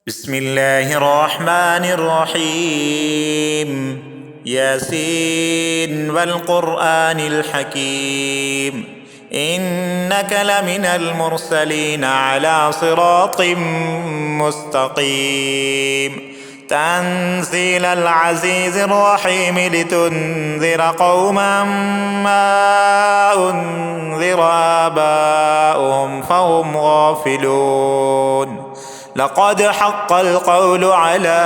بسم الله الرحمن الرحيم. ياسين والقرآن الحكيم، إنك لمن المرسلين على صراط مستقيم. تنزيل العزيز الرحيم لتنذر قوما ما أنذر آباؤهم فهم غافلون. لقد حق القول على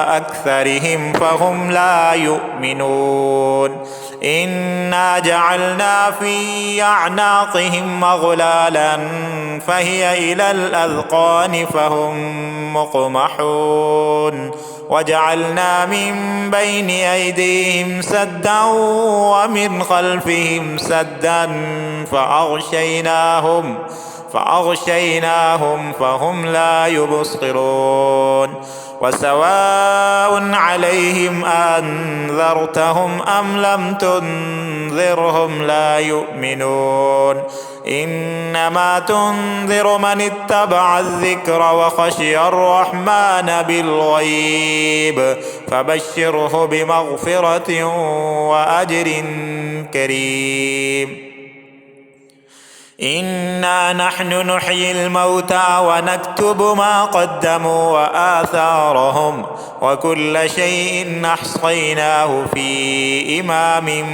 أكثرهم فهم لا يؤمنون. إنا جعلنا في أعناقهم أغلالا فهي إلى الأذقان فهم مقمحون. وجعلنا من بين أيديهم سدا ومن خلفهم سدا فأغشيناهم فهم لا يبصرون. وسواء عليهم أنذرتهم أم لم تنذرهم لا يؤمنون. إنما تنذر من اتبع الذكر وخشي الرحمن بالغيب فبشره بمغفرة وأجر كريم. إنا نحن نحيي الموتى ونكتب ما قدموا وآثارهم وكل شيء أحصيناه في إمام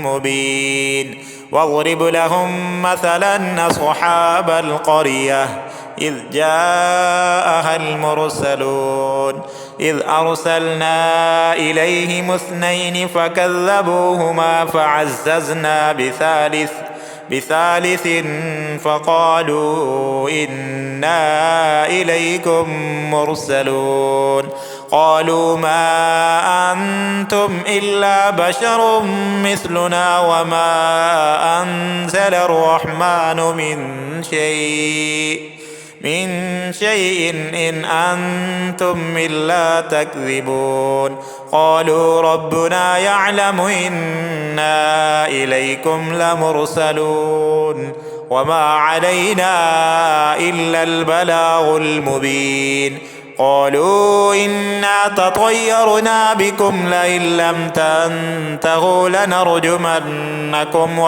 مبين. واضرب لهم مثلا أصحاب القرية إذ جاءها المرسلون إذ أرسلنا إليهم 2 فكذبوهما فعززنا بثالث فقالوا إنا إليكم مرسلون. قالوا ما أنتم إلا بشر مثلنا وما أنزل الرحمن من شيء إن أنتم إلا تكذبون. قالوا ربنا يعلم إنا إليكم لمرسلون وما علينا إلا البلاغ المبين. قالوا إنا تطيرنا بكم لئن لم تنتهوا لنرجمنكم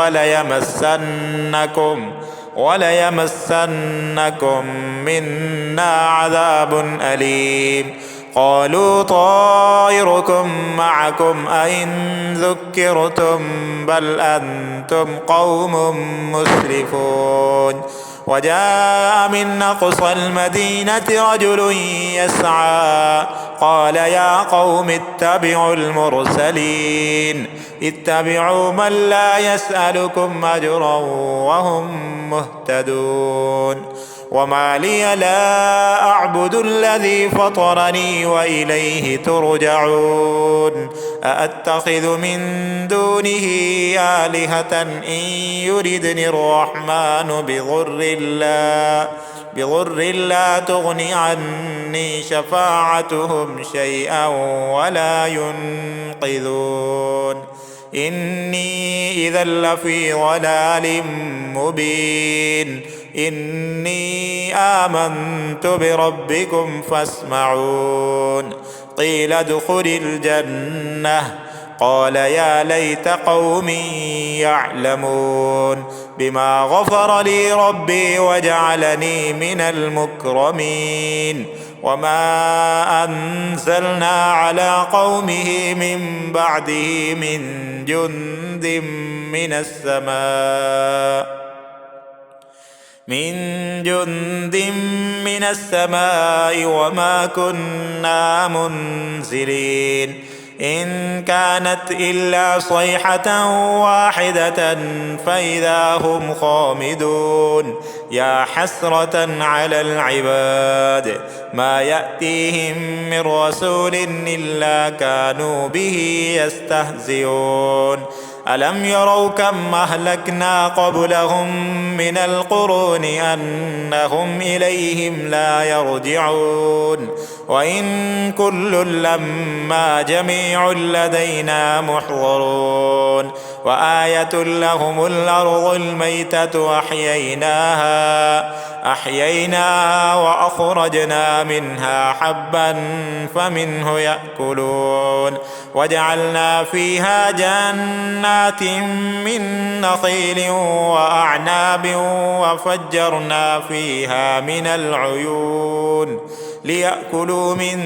وليمسنكم منا عذاب أليم. قالوا طائركم معكم أئن ذكرتم بل أنتم قوم مسرفون. وجاء من أقصى المدينة رجل يسعى قال يا قوم اتبعوا المرسلين اتبعوا من لا يسألكم أجرا وهم مهتدون. وما لي لا أعبد الذي فطرني وإليه ترجعون. أأتخذ من دونه آلهة إن يردني الرحمن بضر لا تغني عني شفاعتهم شيئا ولا ينقذون. إني إذا لفي ضلال مبين. إني آمنت بربكم فاسمعون. قيل ادخل الجنة قال يا ليت قومي يعلمون بما غفر لي ربي وجعلني من المكرمين. وما أنزلنا على قومه من بعده من جند من السماء وما كنا منزلين. إن كانت إلا صيحة واحدة فإذا هم خامدون. يا حسرة على العباد ما يأتيهم من رسول إلا كانوا به يستهزئون. ألم يروا كم أهلكنا قبلهم من القرون أنهم إليهم لا يرجعون. وإن كل لما جميع لدينا محضرون. وآية لهم الأرض الميتة أحييناها أحييناها وأخرجنا منها حبا فمنه يأكلون وجعلنا فيها جنات من نخيل وأعناب وفجرنا فيها من العيون ليأكلوا من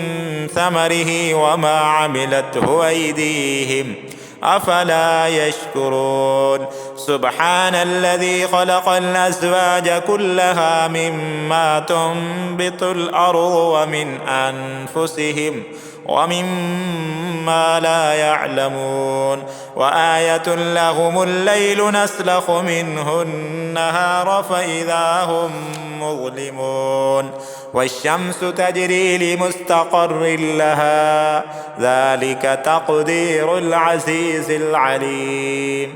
ثمره وما عملته أيديهم أفلا يشكرون سبحان الذي خلق الأزواج كلها مما تنبت الأرض ومن أنفسهم ومما لا يعلمون وآية لهم الليل نسلخ منه النهار فإذا هم مظلمون والشمس تجري لمستقر لها ذلك تقدير العزيز العليم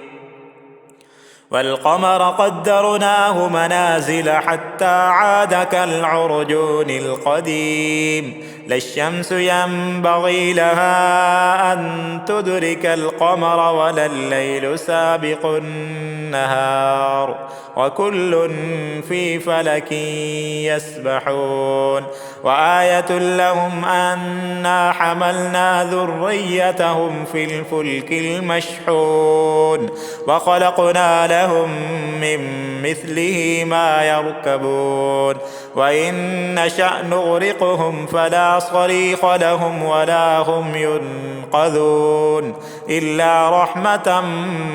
والقمر قدرناه منازل حتى عاد كالعرجون القديم لا الشمس ينبغي لها أن تدرك القمر ولا الليل سابق النهار وكل في فلك يسبحون وآية لهم أنا حملنا ذريتهم في الفلك المشحون وخلقنا لهم من مثله ما يركبون وإن نشأ نغرقهم فلا صريخ لهم ولا هم ينقذون إلا رحمة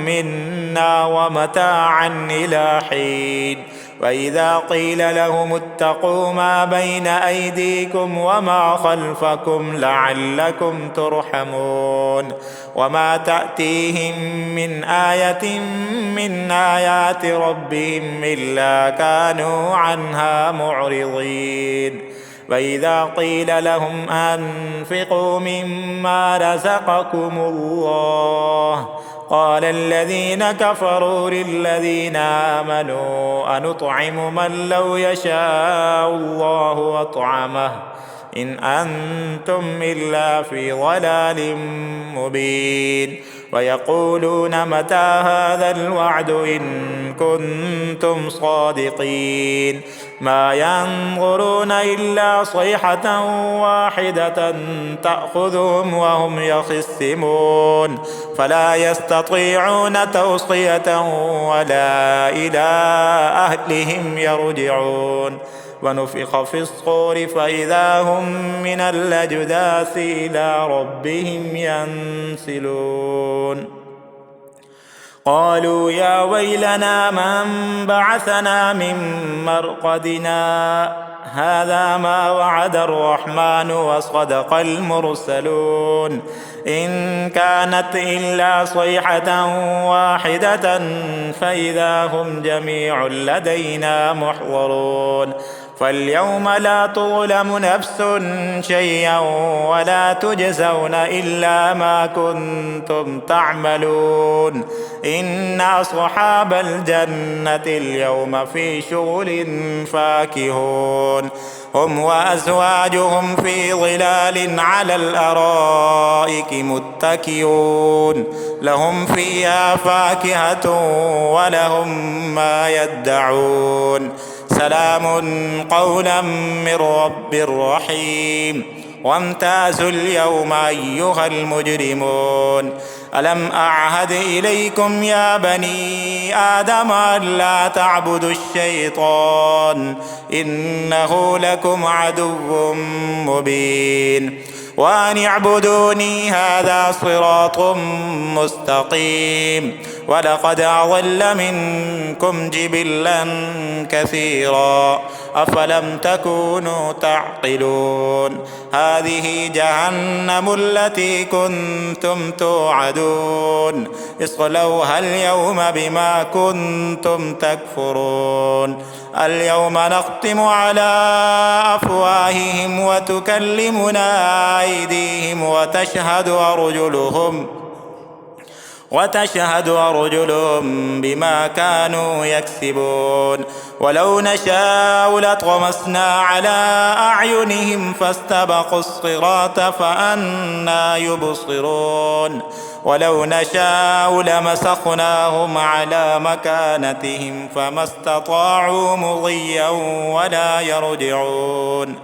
منا ومتاعا إلى حين وإذا قيل لهم اتقوا ما بين أيديكم وما خلفكم لعلكم ترحمون وما تأتيهم من آية من آيات ربهم إلا كانوا عنها معرضين وإذا قيل لهم أنفقوا مما رزقكم الله قال الذين كفروا للذين آمنوا أنطعم من لو يشاء الله أطعمه إن أنتم إلا في ضلال مبين ويقولون متى هذا الوعد إن كنتم صادقين ما ينظرون إلا صيحة واحدة تأخذهم وهم يخصمون فلا يستطيعون توصية ولا إلى أهلهم يرجعون ونفخ في الصور فإذا هم من الأجداث إلى ربهم ينسلون قالوا يا ويلنا من بعثنا من مرقدنا هذا ما وعد الرحمن وصدق المرسلون إن كانت إلا صيحة واحدة فإذا هم جميع لدينا محضرون فاليوم لا تظلم نفس شيئا ولا تجزون إلا ما كنتم تعملون إن أصحاب الجنة اليوم في شغل فاكهون هم وأزواجهم في ظلال على الأرائك متكئون لهم فيها فاكهة ولهم ما يدعون سلام قولا من رب رحيم وامتازوا اليوم أيها المجرمون ألم أعهد إليكم يا بني آدم ألا تعبدوا الشيطان إنه لكم عدو مبين وأن اعبدوني هذا صراط مستقيم ولقد أضل منكم جبلا كثيرا أفلم تكونوا تعقلون هذه جهنم التي كنتم توعدون اصلوها اليوم بما كنتم تكفرون اليوم نختم على أفواههم وتكلمنا أيديهم وتشهد أرجلهم بما كانوا يكسبون ولو نشاء لطمسنا على أعينهم فاستبقوا الصراط فأنى يبصرون ولو نشاء لمسخناهم على مكانتهم فما استطاعوا مضيا ولا يرجعون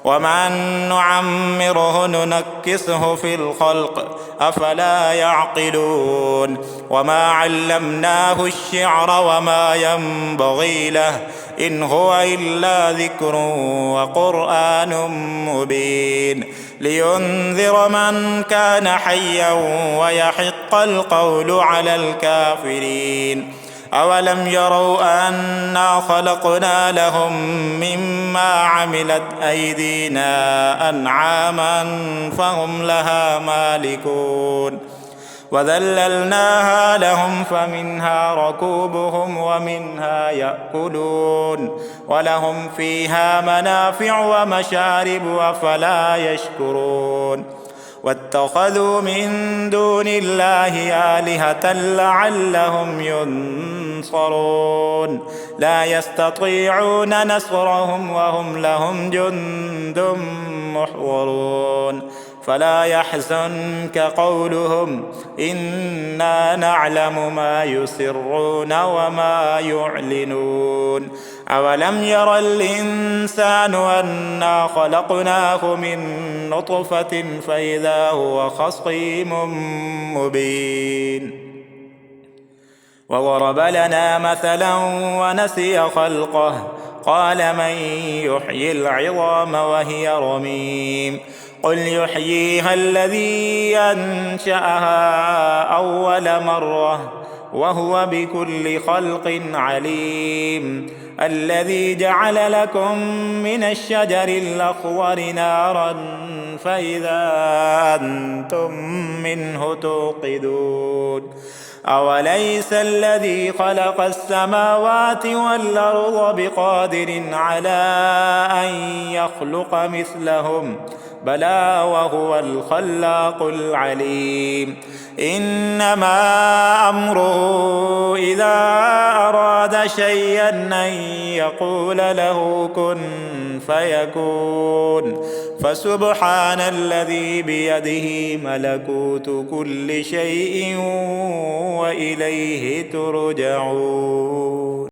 ومن نعمره ننكسه في الخلق أفلا يعقلون وما علمناه الشعر وما ينبغي له إن هو إلا ذكر وقرآن مبين لينذر من كان حيا ويحق القول على الكافرين أولم يروا أنا خلقنا لهم مما عملت أيدينا أنعاما فهم لها مالكون وذللناها لهم فمنها ركوبهم ومنها يأكلون ولهم فيها منافع ومشارب أفلا يشكرون واتخذوا من دون الله آلهة لعلهم ينصرون لا يستطيعون نصرهم وهم لهم جند محضرون فلا يحزنك قولهم إنا نعلم ما يسرون وما يعلنون أولم ير الإنسان أنا خلقناه من نطفة فإذا هو خصيم مبين وضرب لنا مثلا ونسي خلقه قال من يحيي العظام وهي رميم قل يحييها الذي أنشأها أول مرة وهو بكل خلق عليم الذي جعل لكم من الشجر الأخضر نارا فإذا أنتم منه توقدون أوليس الذي خلق السماوات والأرض بقادر على أن يخلق مثلهم بلى وهو الخلاق العليم إنما أمره إذا أراد شيئا أن يقول له كن فيكون فسبحان الذي بيده ملكوت كل شيء وإليه ترجعون.